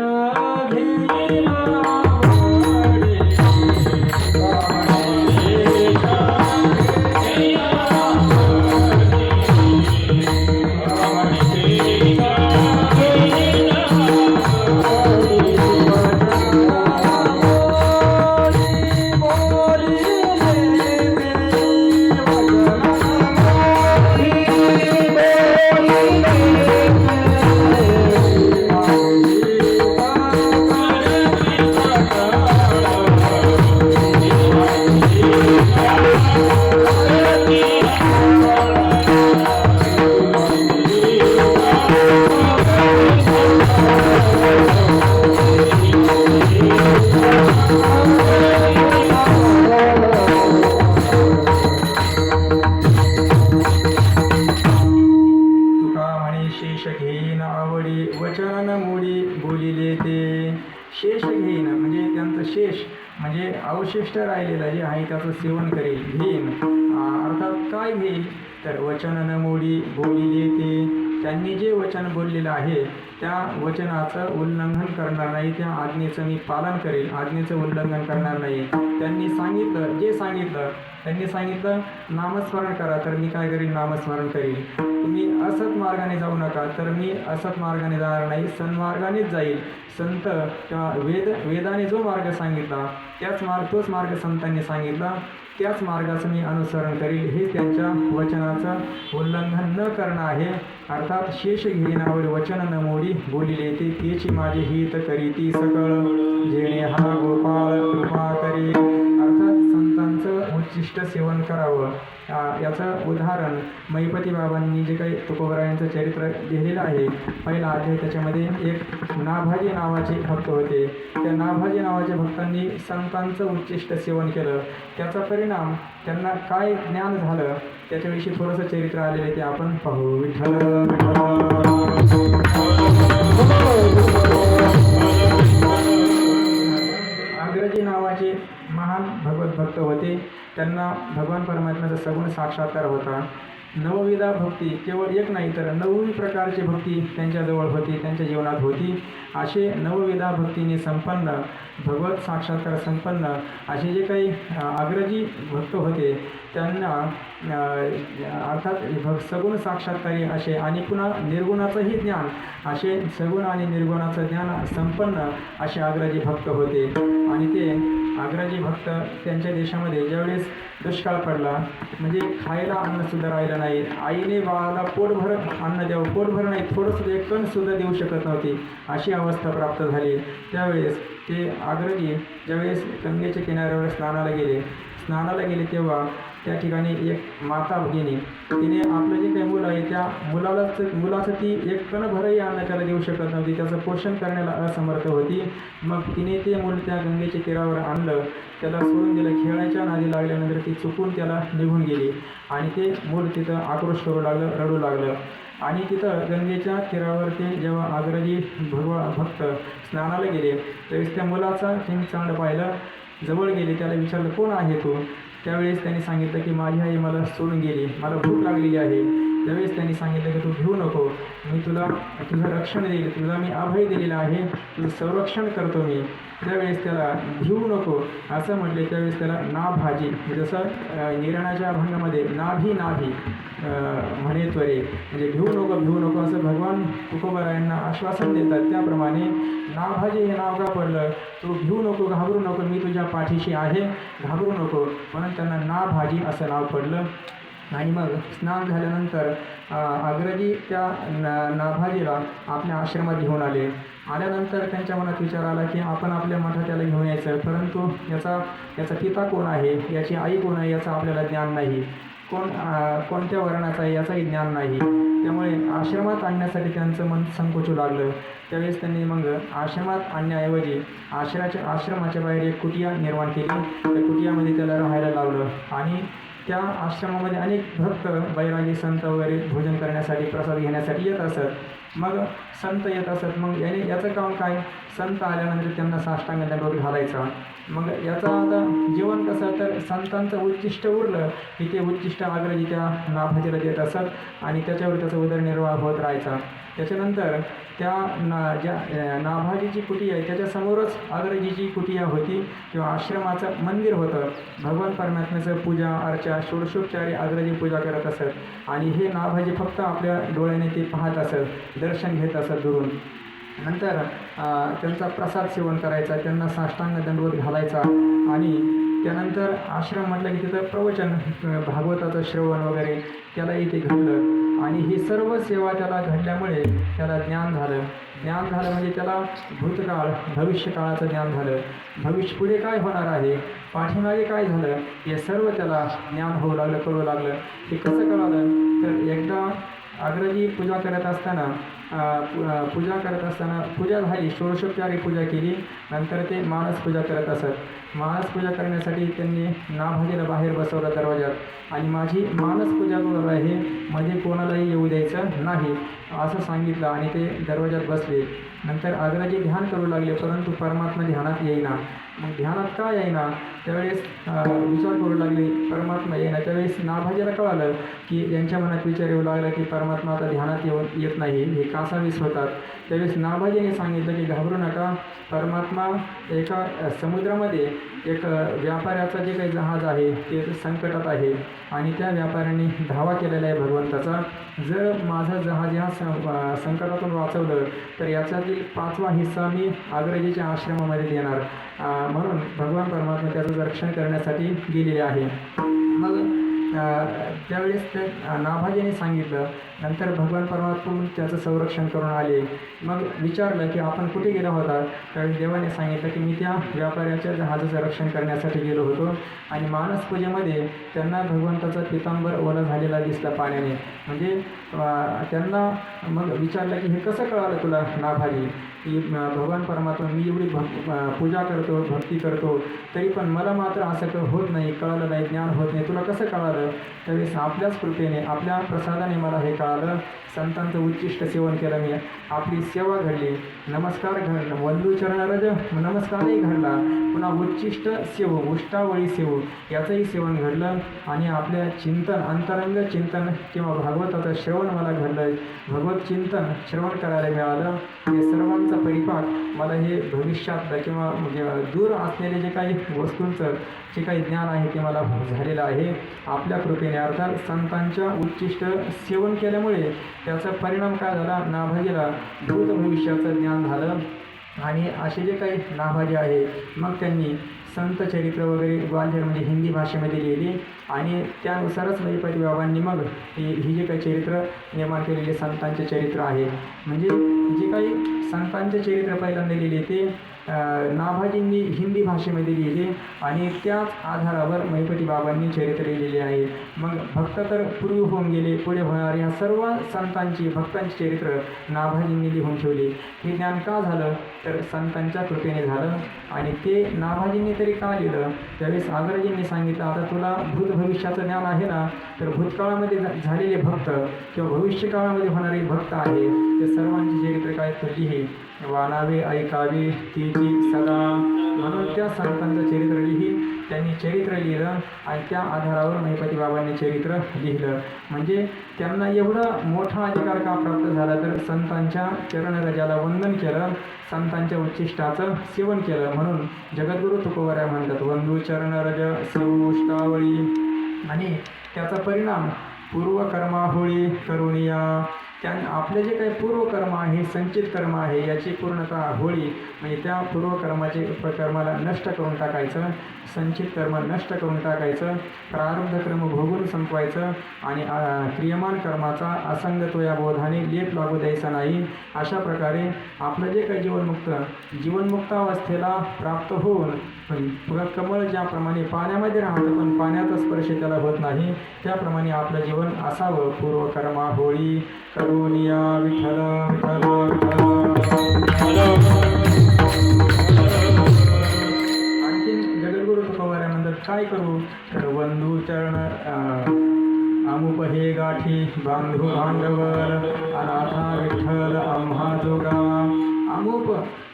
म्हणजे अवशिष्ट राहिलेलं जे आहे त्याचं सेवन करेल, घेईन. अर्थात काय घेईल, तर वचन न मोडी बोलिले ते त्यांनी जे वचन बोललेलं आहे त्या वचनाचं उल्लंघन करणार नाही, त्या आज्ञेचं मी पालन करेल, आज्ञेचं उल्लंघन करणार नाही. त्यांनी सांगितलं, जे सांगितलं त्यांनी सांगितलं नामस्मरण करा, तर मी काय करीन, नामस्मरण करीन. तुम्ही असत मार्गाने जाऊ नका, तर मी असत मार्गाने जाणार नाही, सन्मार्गानेच जाईल. संत किंवा वेदाने जो मार्ग सांगितला तोच मार्ग संतांनी सांगितला, त्याच मार्गाचं मी अनुसरण करील. हे त्यांच्या वचनाचं उल्लंघन न करणं आहे. अर्थात शेष घेण्यावर वचन न मोडी बोलिले ते तेची माझे हित करीती सकळ जेणे हा गोपाळ कृपा करी. अर्थात संतांचं उच्चिष्ट सेवन करावं. याचं उदाहरण मैपती बाबांनी जे काही तुकोबरायांचं चरित्र लिहिलेलं आहे, पहिला अध्याय, त्याच्यामध्ये एक नाभाजी नावाचे भक्त होते. त्या नाभाजी नावाच्या भक्तांनी संतांचं उच्चिष्ट सेवन केलं. त्याचा परिणाम त्यांना काय ज्ञान झालं त्याच्याविषयी थोडंसं चरित्र आलेलं ते आपण पाहू. विठ्ठल अग्रजी नावाचे महान भगवत भक्त होते. त्यांना भगवान परमात्म्याचा सगुण साक्षात्कार होता. नवविधा भक्ती केवळ एक नाही तर 9 प्रकारची भक्ती त्यांच्याजवळ होती, त्यांच्या जीवनात होती. असे नवविधा भक्तीने संपन्न, भगवत साक्षात्कार संपन्न असे जे काही अग्रजी भक्त होते त्यांना अर्थात सगुण साक्षात्कारी असे आणि पुन्हा निर्गुणाचंही ज्ञान, असे सगुण आणि निर्गुणाचं ज्ञान संपन्न असे अग्रजी भक्त होते. आणि ते अग्रजी भक्त त्यांच्या देशामध्ये ज्यावेळेस दुष्काळ पडला, म्हणजे खायला अन्नसुद्धा राहिलं नाही, आईने बाळाला पोटभर अन्न द्यावं, पोटभर नाही थोडंसं एक कणसुद्धा देऊ शकत नव्हती, अशी अवस्था प्राप्त झाली. त्यावेळेस ते अग्रजी ज्यावेळेस गंगेच्या किनाऱ्यावर स्नानाला गेले तेव्हा त्या ठिकाणी एक माता भगिनी, तिने आपलं जे काही मूल आहे त्या मुलाचं ती एक कणभरही अन्न त्याला देऊ शकत नव्हती, त्याचं पोषण करण्याला असमर्थ होती. मग तिने ते मूल त्या गंगेच्या तीरावर आणलं, त्याला सोडून दिलं. खेळायच्या नादी लागल्यानंतर ती चुकून त्याला निघून गेली आणि ते मूल तिथं आक्रोश करू लागलं, रडू लागलं. आणि तिथं गंगेच्या तीरावर ते जेव्हा अग्रजी भक्त स्नानाला गेले त्यावेळेस त्या मुलाचा त्यांनी चांड पाहिलं, जवळ गेले, त्याला विचारलं कोण आहे तू. त्यावेळेस त्यांनी सांगितलं की माझी आई मला सोडून गेली, मला भूक लागलेली आहे. त्यावेळेस त्यांनी सांगितलं की तू भिवू नको, मी तुझं रक्षण देईल, तुला मी अभय दिलेलं आहे, तुझं संरक्षण करतो मी. त्यावेळेस त्याला भिवू नको असं म्हटले. त्यावेळेस त्याला नाभाजी, जसं निरणाच्या अभंगामध्ये नाभी म्हणे त्वरे, म्हणजे भिवू नको असं भगवान तुकोबारायांना आश्वासन देतात. त्याप्रमाणे नाभाजी हे नाव का पडलं, तू भिवू नको, घाबरू नको, मी तुझ्या पाठीशी आहे, घाबरू नको, म्हणून त्यांना नाभाजी असं नाव पडलं. आणि मग स्नान झाल्यानंतर अग्रजी त्या नाभाजीला आपल्या आश्रमात घेऊन आल्यानंतर त्यांच्या मनात विचार आला की आपण आपल्या मठात त्याला घेऊन यायचं, परंतु याचा पिता कोण आहे, याची आई कोण आहे याचं आपल्याला ज्ञान नाही, कोणत्या वर्णाचा आहे याचंही ज्ञान नाही. त्यामुळे आश्रमात आणण्यासाठी त्यांचं मन संकोचू लागलं. त्यावेळेस त्यांनी मग आश्रमात आणण्याऐवजी आश्रमाच्या बाहेर एक कुटिया निर्माण केली. त्या कुटियामध्ये त्याला राहायला लावलं आणि त्या आश्रमामध्ये अनेक भक्त, बैरागी, संत वगैरे भोजन करण्यासाठी, प्रसाद घेण्यासाठी येत असत. मग संत येत असत, मग याचं काम काय, संत आल्यानंतर त्यांना साष्टांग दंडवत घालायचा. मग याचं आता जेवण कसं, तर संतांचं उच्चिष्ट उरलं की ते उच्चिष्ट अग्रजी त्या नाभाजीला देत असत आणि त्याच्यावर त्याचा उदरनिर्वाह होत राहायचा. त्याच्यानंतर त्या ज्या नाभाजीची कुटिया आहे त्याच्यासमोरच अग्रजीची कुटिया होती किंवा आश्रमाचं मंदिर होतं. भगवान परमात्म्याचं पूजा अर्चा षोडशोपचारी अग्रजी पूजा करत असत आणि हे नाभाजी फक्त आपल्या डोळ्याने ते पाहत असत, दर्शन घेत असत दुरून. नंतर त्यांचा प्रसाद सेवन करायचा, त्यांना साष्टांग दंडवत घालायचा आणि त्यानंतर आश्रम म्हटलं की तिथं प्रवचन, भागवताचं श्रवण वगैरे त्यालाही ते घडलं. आणि ही सर्व सेवा त्याला घडल्यामुळे त्याला ज्ञान झालं म्हणजे त्याला भूतकाळ भविष्यकाळाचं ज्ञान झालं. पुढे काय होणार आहे, पाठीमागे काय झालं, हे सर्व त्याला ज्ञान होऊ लागलं, कळू लागलं. हे कसं कळालं, तर एकदा अग्रजी पूजा करत असताना पूजा झाली, षोडशोपचारी पूजा केली. नंतर ते मानस पूजा करत असत. मानस पूजा करण्यासाठी त्यांनी नाभाजीला बाहेर बसवलं दरवाजात आणि माझी मानस पूजा करू आहे, मध्ये कोणालाही येऊ द्यायचं नाही असं सांगितलं आणि ते दरवाजात बसले. नंतर अग्रजी ध्यान करू लागले, परंतु परमात्मा ध्यानात येईना. मग ध्यानात का येईना, त्यावेळेस विचार करू लागले परमात्मा येणार. त्यावेळेस नाभाजीला कळालं की यांच्या मनात विचार येऊ लागला की परमात्मा आता ध्यानात येत नाही, हे कासावीस होतात. त्यावेळेस नाभाजीने सांगितलं की घाबरू नका, परमात्मा एका समुद्रामध्ये एक व्यापाऱ्याचं जे काही जहाज आहे ते संकटात आहे आणि त्या व्यापाऱ्याने धावा केलेला आहे भगवंताचा. जर माझं जहाज या संकटातून वाचवलं तर याच्यातील 5वा हिस्सा मी अग्रजीच्या आश्रमामध्ये देणार. म्हणून भगवान परमात्मा त्याचं रक्षण करण्यासाठी गेलेले आहे. मग त्यावेळेस ते नाभाजीने सांगितलं. नंतर भगवान परमात्मा त्याचं संरक्षण करून आले. मग विचारलं की आपण कुठे गेला होता. त्यावेळेस देवाने सांगितलं की मी त्या व्यापाऱ्याच्या जहाजाचं रक्षण करण्यासाठी गेलो होतो. आणि मानस पूजेमध्ये त्यांना भगवंताचा पितांबर ओला झालेला दिसला पाण्याने. म्हणजे त्यांना मग विचारलं की हे कसं कळालं तुला नाभाजी, की भगवान परमात्मा मी एवढी पूजा करतो, भक्ती करतो, तरी पण मला मात्र असं होत नाही, कळालं नाही, ज्ञान होत नाही, तुला कसं कळालं. त्यावेळेस आपल्याच कृपेने, आपल्या प्रसादाने मला हे कळालं. संतांचं उच्चिष्ट सेवन केलं मी, आपली सेवा घडली, नमस्कार घडलं, वंदू चरणरज नमस्कारही घडला, पुन्हा उच्चिष्ट सेवू, उष्टावळी सेवू याचंही सेवन घडलं. आणि आपल्या चिंतन, अंतरंग चिंतन किंवा भागवताचं श्रवण मला घडलं, भगवत चिंतन श्रवण करायला मिळालं. हे सर्वांचा परिपाक मला हे भविष्यातलं किंवा दूर असलेले जे काही वस्तूंचं जे काही ज्ञान आहे ते मला झालेलं आहे आपल्या कृपेने. अर्थात संतांच्या उच्चिष्ट सेवन केल्यामुळे त्याचा परिणाम काय झाला, नाभाजीला भूत भविष्याचं ज्ञान झालं. आणि असे जे काही नाभाजी आहे मग त्यांनी संत चरित्र वगैरे ग्वाल्हेर म्हणजे हिंदी भाषेमध्ये लिहिली आणि त्यानुसारच महिपती बाबांनी मग ही जे काही चरित्र निर्माण केलेले संतांचे चरित्र आहे. म्हणजे जे काही संतांचे चरित्र पहिल्यांदा लिहिले ते नाभाजींनी हिंदी भाषेमध्ये लिहिले आणि त्याच आधारावर महिपती बाबांनी चरित्र लिहिलेले आहे. मग भक्त तर पूर्वी होऊन गेले, पुढे होणारे ह्या सर्व संतांची भक्तांची चरित्र नाभाजींनी लिहून ठेवली. हे ज्ञान का झालं तर संतांच्या कृपेने झालं. आणि ते नाभाजींनी तरी का लिहिलं, त्यावेळेस अग्रजींनी सांगितलं आता तुला भूत भविष्याचं ज्ञान आहे ना, तर भूतकाळामध्ये झालेले भक्त किंवा भविष्यकाळामध्ये होणारे भक्त आहे ते सर्वांची चरित्र काय तर लिही, वानावे ऐकावे तिची सदा. म्हणून त्या संतांचं चरित्र त्यांनी चरित्र लिहिलं आणि त्या आधारावर महिपती बाबांनी चरित्र लिहिलं. म्हणजे त्यांना एवढा मोठा अधिकार का प्राप्त झाला तर संतांच्या चरणरजाला वंदन केलं, संतांच्या उच्चिष्टाचं सेवन केलं. म्हणून जगद्गुरु तुकोबाराय म्हणतात वंदू चरणरज सेवष्टावळी. आणि त्याचा परिणाम पूर्वकर्मा होळी करुणिया. आपले जे काही पूर्वकर्म आहे, संचित कर्म आहे, याची पूर्णतः होळी म्हणजे त्या पूर्वकर्माचे कर्माला नष्ट करून टाकायचं, संचित कर्म नष्ट करून टाकायचं, प्रारब्ध कर्म भोगून संपवायचं आणि क्रियमान कर्माचा असंगत्व या बोधाने लेप लागू द्यायचा नाही. अशा प्रकारे आपलं जे काही जीवनमुक्तावस्थेला प्राप्त होऊन कमळ ज्याप्रमाणे पाण्यामध्ये राहतं पण पाण्याचा स्पर्श त्याला होत नाही, त्याप्रमाणे आपलं जीवन असावं. पूर्वकर्मा होळी करुणिया विठ्ठल विठ्ठल विठ्ठल. आणखीन जगद्गुरु तुकोबाराय म्हणतात काय करू तर वंदू चरण अमुप हे गाठी बांधू भांडवल अनाथा विठ्ठल आम्हा जोगा. अमुप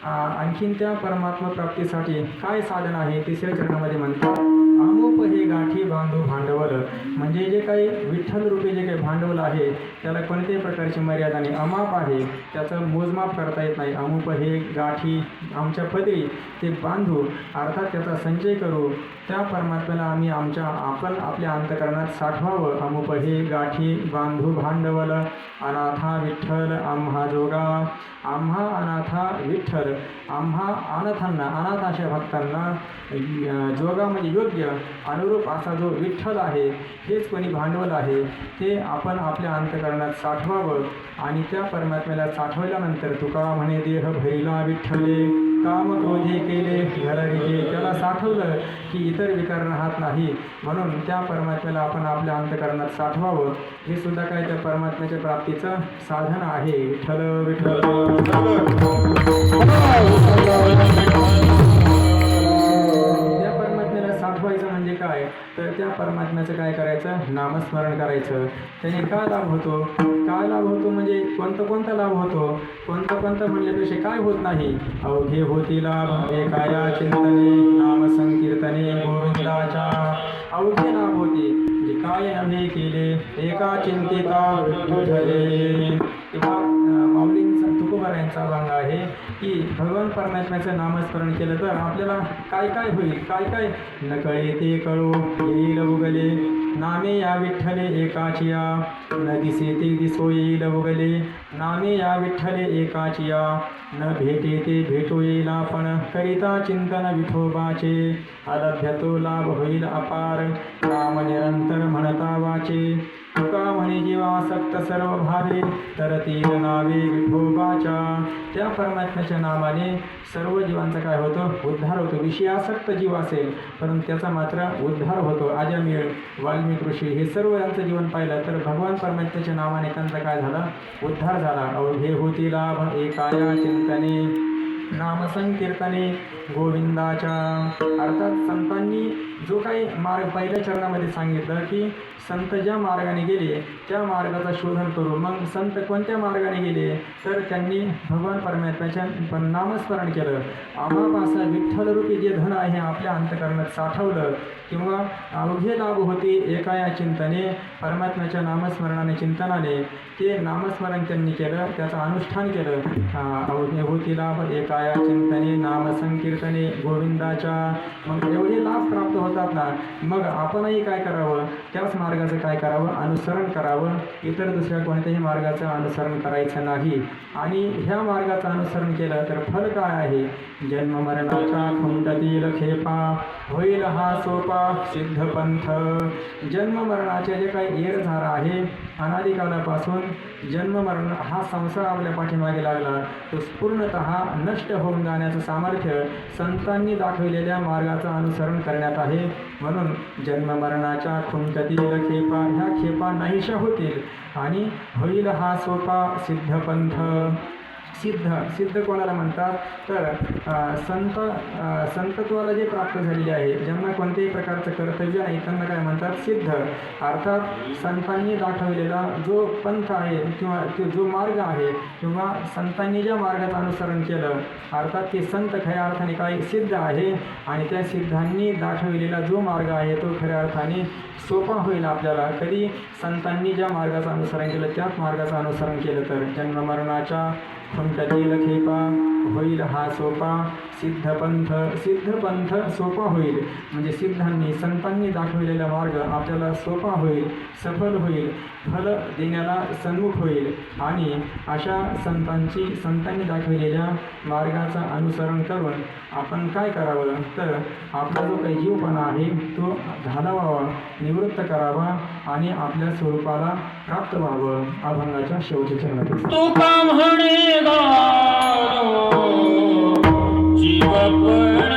आणखीन त्या परमात्मा प्राप्तीसाठी काय साधन आहे तिसऱ्या चरणामध्ये म्हणतात अमुप हे गाठी बांधू भांडवल. म्हणजे जे काही विठ्ठल रूपी जे काही भांडवल आहे त्याला कोणत्याही प्रकारची मर्यादा नाही, अमाप आहे, त्याचं मोजमाप करता येत नाही. अमुप हे गाठी आमच्या पदरी ते बांधू अर्थात त्याचा संचय करू, त्या परमात्म्याला आम्ही आपण आपल्या अंतकरणात साठवावं. अमुप हे गाठी बांधू भांडवल अनाथा विठ्ठल आम्हा जोगा. आम्हा अनाथा विठ्ठल, आम्हा अनाथांना, अनाथ अशा भक्तांना जोगा म्हणजे योग्य अनुरूप असा जो विठ्ठल आहे हेच कोणी भांडवल आहे ते आपण आपल्या अंतकरणात साठवावं. आणि त्या परमात्म्याला साठवल्यानंतर तुका म्हणे देह भैला विठ्ठले काम क्रोधे केले घररिजे. त्याला साठवलं की इतर विकार राहत नाही, म्हणून त्या परमात्म्याला आपण आपल्या अंतकरणात साठवावं. हे सुद्धा काय त्या परमात्म्याच्या प्राप्तीचं साधन आहे. विठ्ठल विठ्ठल. त्या परमात्म्याला साठवायचं म्हणजे काय तर त्या परमात्म्याचं काय करायचं, नामस्मरण करायचं. त्याने काय लाभ होतो, काय लाभ होतो म्हणजे कोणता लाभ होतो, कोणता म्हणल्यापेक्षा काय होत नाही. अवघे होती लाभ एकाया चिंतने नाम संकीर्तने गोविंदाच्या. अवघे लाभ होते जे काय नव्हे केले एका चिंतिता विठ्ठले. किंवा माऊलींचा तुकोबारायांचा भाग आहे की भगवान परमात्म्याचं नामस्मरण केलं तर आपल्याला काय काय होईल, काय काय न कळे ते कळो येईल उगले. नामे या विठ्ठले एकाचिया न दिसे ते दिसो येईल उगले. नामे या विठ्ठले एकाचिया न भेटे ते भेटो येईल आपण. करिता चिंतन विठोबाचे अलभ्य तो लाभ होईल अपार. नाम निरंतर म्हणता वाचे तुका म्हणे जीवासक्त सर्व भावे तर तीन नावे विठोबाच्या. त्या परमात्म्याच्या नामाने सर्व जीवांचा काय होतं, उद्धार होतो. विषयासक्त जीव असेल परंतु त्याचा मात्र उद्धार होतो. अजमेळ, वाल्मिक ऋषी हे सर्व यांचं जीवन पाहिलं तर भगवान परमात्म्याच्या नावाने त्यांचा काय झाला, उद्धार झाला. अवघे होती लाभ एकाया चिंतने नामसंकीर्तने गोविंदाच्या. अर्थात संतांनी जो काही मार्ग पहिल्या चरणामध्ये सांगितलं की संत ज्या मार्गाने गेले त्या मार्गाचा शोधन करू. मग संत कोणत्या मार्गाने गेले तर त्यांनी भगवान परमात्म्याच्या नामस्मरण केलं. आम्हापासा विठ्ठलरूपी जे धन आहे आपल्या अंतःकरणात साठवलं. किंवा अवघे लाभ होते एका या चिंतने परमात्म्याच्या नामस्मरणाने चिंतनाने ते नामस्मरण त्यांनी केलं, त्याचं अनुष्ठान केलं. अवघे होती लाभ एका या चिंतने नामसंकीर्तने गोविंदाच्या. मग एवढे लाभ प्राप्त होतात ना, मग आपणही काय करावं, त्याच मार्गाचं काय करावं, अनुसरण करावं. इतर दुसऱ्या कोणत्याही मार्गाचं अनुसरण करायचं नाही. आणि ह्या मार्गाचं अनुसरण केलं तर फल काय आहे, जन्म मरणाच्या खुंटतील खेपा होईल हा सोपा सिद्ध पंथ. जन्म मरणाचे जे काही येरझार आहे अनादिकालापासून जन्म मरण हा संसार आपल्या पाठीमागे लागला तो पूर्णतः नष्ट होऊन जाण्याचं सामर्थ्य संतांनी दाखविलेल्या मार्गाचं अनुसरण करण्यात आहे. म्हणून जन्म मरणाच्या खुंटतील खेपा, ह्या खेपा नाहीशा होतील आणि होईल हा सोपा सिद्ध पंथ. सिद्ध कोणाला म्हणतात तर संतत्वाला जे प्राप्त झालेले आहे, ज्यांना कोणत्याही प्रकारचं कर्तव्य नाही त्यांना काय म्हणतात, सिद्ध. अर्थात संतांनी दाखवलेला जो पंथ आहे किंवा जो मार्ग आहे किंवा संतांनी ज्या मार्गाचं अनुसरण केलं अर्थात ते संत खऱ्या अर्थाने काय सिद्ध आहे. आणि त्या सिद्धांनी दाखविलेला जो मार्ग आहे तो खऱ्या अर्थाने सोपा होईल आपल्याला. कधी संतांनी ज्या मार्गाचं अनुसरण केलं त्याच मार्गाचं अनुसरण केलं तर जन्म मरणाच्या खुंटतील खेपा होईल हा सोपा सिद्ध पंथ. सिद्ध पंथ सोपा होईल म्हणजे सिद्धांनी संतांनी दाखविलेला मार्ग आपल्याला सोपा होईल, सफल होईल, फल देण्याला सन्मुख होईल. आणि अशा संतांनी दाखविलेल्या मार्गाचं अनुसरण करून आपण काय करावं तर आपला जो काही जीवपणा आहे तो घालवावा, निवृत्त करावा आणि आपल्या स्वरूपाला प्राप्त व्हावं. अभंगाच्या शेवटच्या चरणात तुका म्हणे जीवपण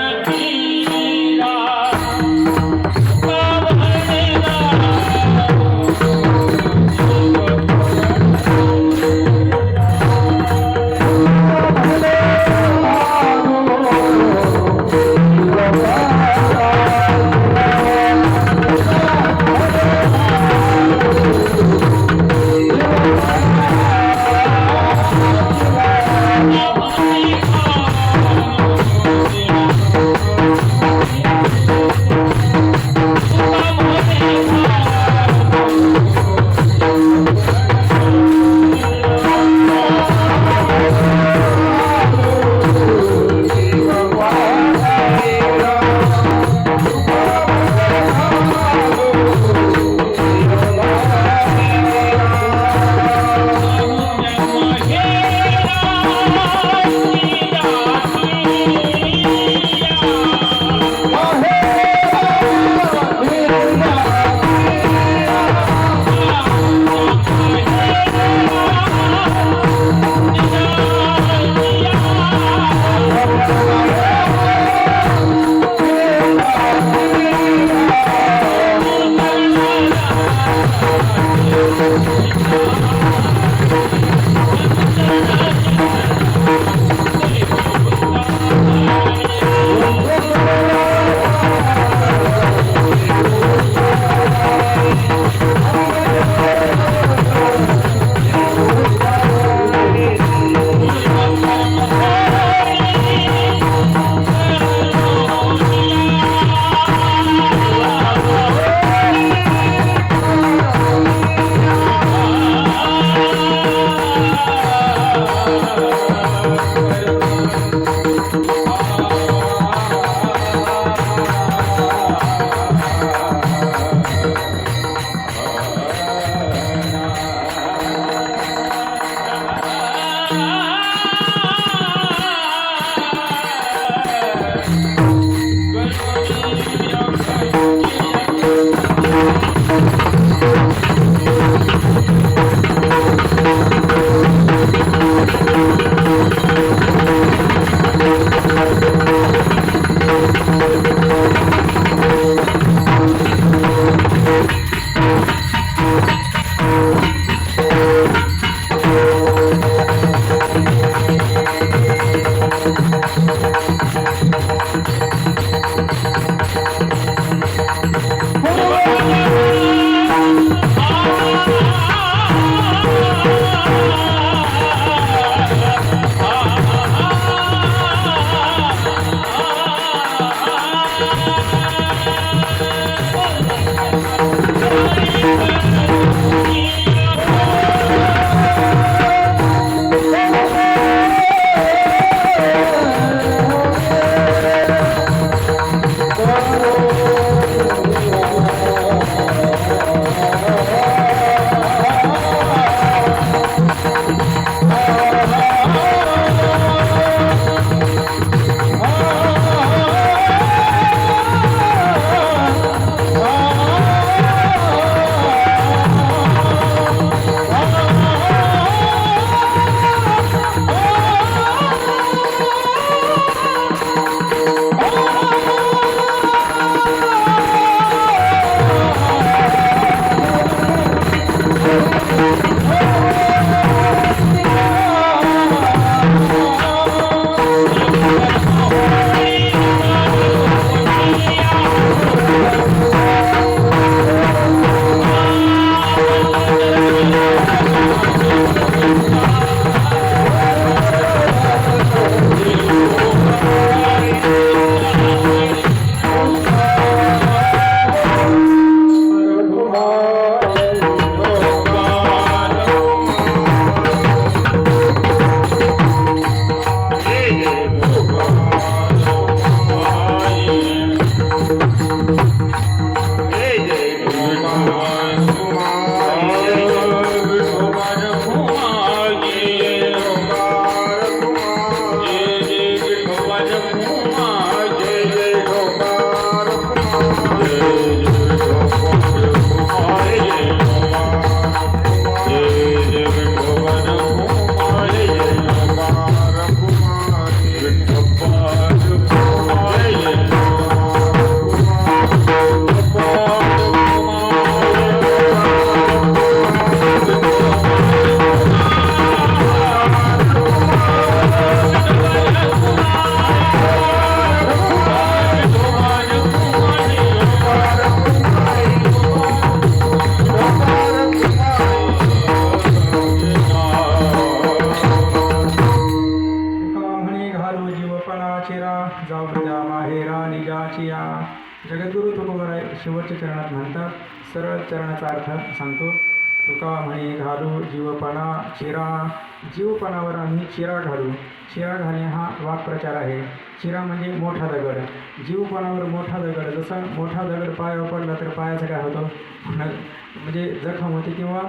जाऊ त्या माहेरा निजाचिया. जगद्गुरु तुकोबराय शेवटच्या चरणात म्हणतात. सरळ चरणाचा अर्थ सांगतो. तुका म्हणे घालू जीवपणा चिरा. जीवपणावर आम्ही चिरा घालू. चिरा घालणे हा वाक्प्रचार आहे. चिरा म्हणजे मोठा दगड. जीवपणावर मोठा दगड. जसा मोठा दगड पायावर पडला तर पायाचा काय होतो, म्हणजे जखम होते, किंवा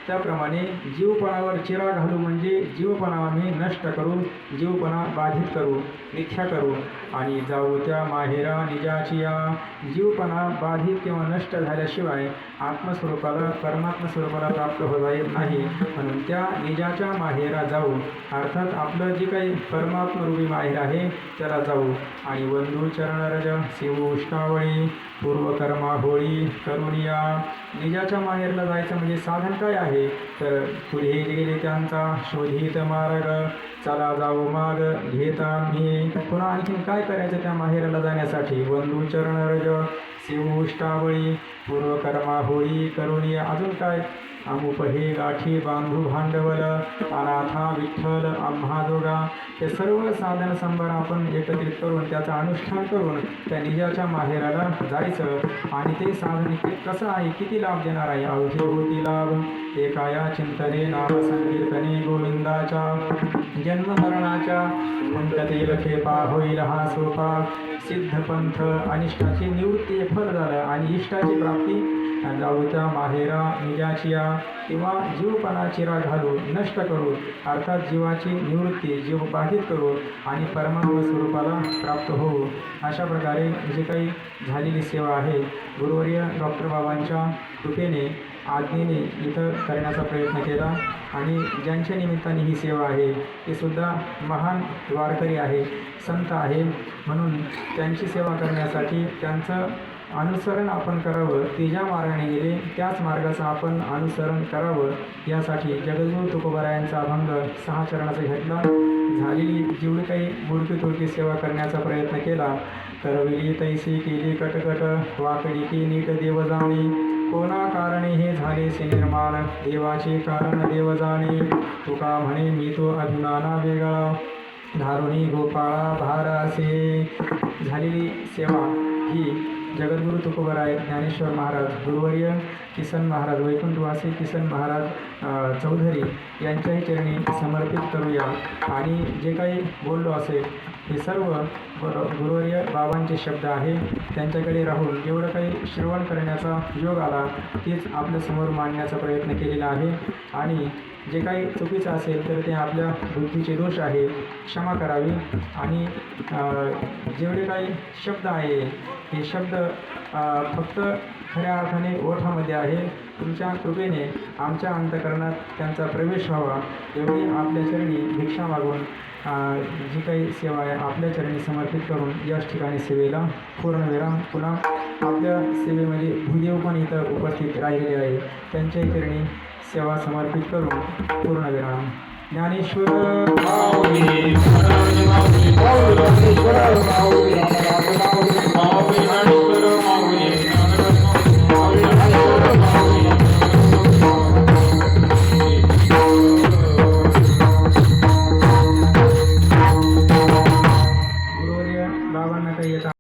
त्याप्रमाणे जीवपणावर चिरा घालू म्हणजे जीवपणा आम्ही नष्ट करू, जीवपणा बाधित करू, मिथ्या करू. आणि जाऊ त्या माहेरा निजाचिया. जीवपणा बाधित किंवा नष्ट झाल्याशिवाय आत्मस्वरूपाला, परमात्मा स्वरूपाला प्राप्त होता येत नाही. म्हणून त्या निजाच्या माहेरा जाऊ, अर्थात आपलं जे काही परमात्मरूपी माहेर आहे त्याला जाऊ. आणि वंदू चरणरज शिवोष्टावळी पूर्वकर्मा होळी करुणिया. निजाच्या माहेरला जायचं म्हणजे साधन काय आहे, तर पुढे गेले त्यांचा शोधित मार्ग. चला जाऊ माग घेता मी. पुन्हा आणखीन काय करायचं त्या माहेराला जाण्यासाठी. वंदू चरणरज शिवोष्टावळी पूर्वकर्मा होळी करुणिया. अजून काय, अमुप हे गाठी बांधू भांडवल अनाथा विठ्ठल आम्हा जोगा. हे सर्व साधन संभार आपण एकत्रित करून त्याचं अनुष्ठान करून त्या निजाच्या माहेराला जायचं. आणि ते साधन कसं आहे, किती लाभ देणार आहे. अवघे लाभ एकाया चिंतने नाम संकीर्तने गोविंदाच्या. जन्ममरणाच्या कुंटतील खेपा होईल हा सोपा. सिद्धपंथ अनिष्टाची निवृत्ती फल झालं आणि इष्टाची प्राप्ती. जाऊ त्या माहेरा निजाचिया, किंवा जीवपणा चिरा घालू, नष्ट करू, अर्थात जीवाची निवृत्ती, जीव बाधित करू आणि परमात्मा स्वरूपाला प्राप्त होऊ. अशा प्रकारे जे काही झालेली सेवा आहे, गुरुवर्य डॉक्टर बाबांच्या कृपेने, आज्ञेने इथं करण्याचा प्रयत्न केला. आणि ज्यांच्या निमित्ताने ही सेवा आहे ते सुद्धा महान वारकरी आहे, संत आहे. म्हणून त्यांची सेवा करण्यासाठी त्यांचं अनुसरण आपण करावं. ते ज्या मार्गाने गेले त्याच मार्गाचं आपण अनुसरण करावं. यासाठी जगद्गुरु तुकोबारायांचा अभंग 6 चरणाचा घेतला. झालेली जेवढी काही बुडकी तोडकी सेवा करण्याचा प्रयत्न केला. करविली तैसी केली कटकट वाकडी की नीट देव जाणे. कोणा कारणे हे झाले से निर्माण देवाचे कारण देव जाणे. तुका म्हणे मी तो अभिमाना वेगळा धारुणी गोपाळा भार असे. झालेली सेवा ही जगद्गुरु तुकोबराय ज्ञानेश्वर महाराज, गुरुवर्य किसन महाराज, वैकुंठवासी किसन महाराज चौधरी यांच्याही चरणी समर्पित करूया. आणि जे काही बोललो असेल हे सर्व गुरुवर्य बाबांचे शब्द आहे. त्यांच्याकडे राहून जेवढं काही श्रवण करण्याचा योग आला तेच आपल्यासमोर मांडण्याचा प्रयत्न केलेला आहे. आणि जे काही चुकीचं असेल तर ते आपल्या बुद्धीचे दोष आहे, क्षमा करावी. आणि जेवढे काही शब्द आहे हे शब्द फक्त खऱ्या अर्थाने ओठामध्ये आहे. तुमच्या कृपेने आमच्या अंतःकरणात त्यांचा प्रवेश व्हावा एवढी आपल्या चरणी भिक्षा मागून जी काही सेवा आहे आपल्या चरणी समर्पित करून याच ठिकाणी सेवेला पूर्णविराम. पुन्हा आपल्या सेवेमध्ये भूदेव पण इथं उपस्थित राहिलेले आहे. त्यांच्याही चरणी सेवा समर्पित करून पूर्णविराम. ज्ञानेश्वर गुरुवर्य बाबांना काही येतात.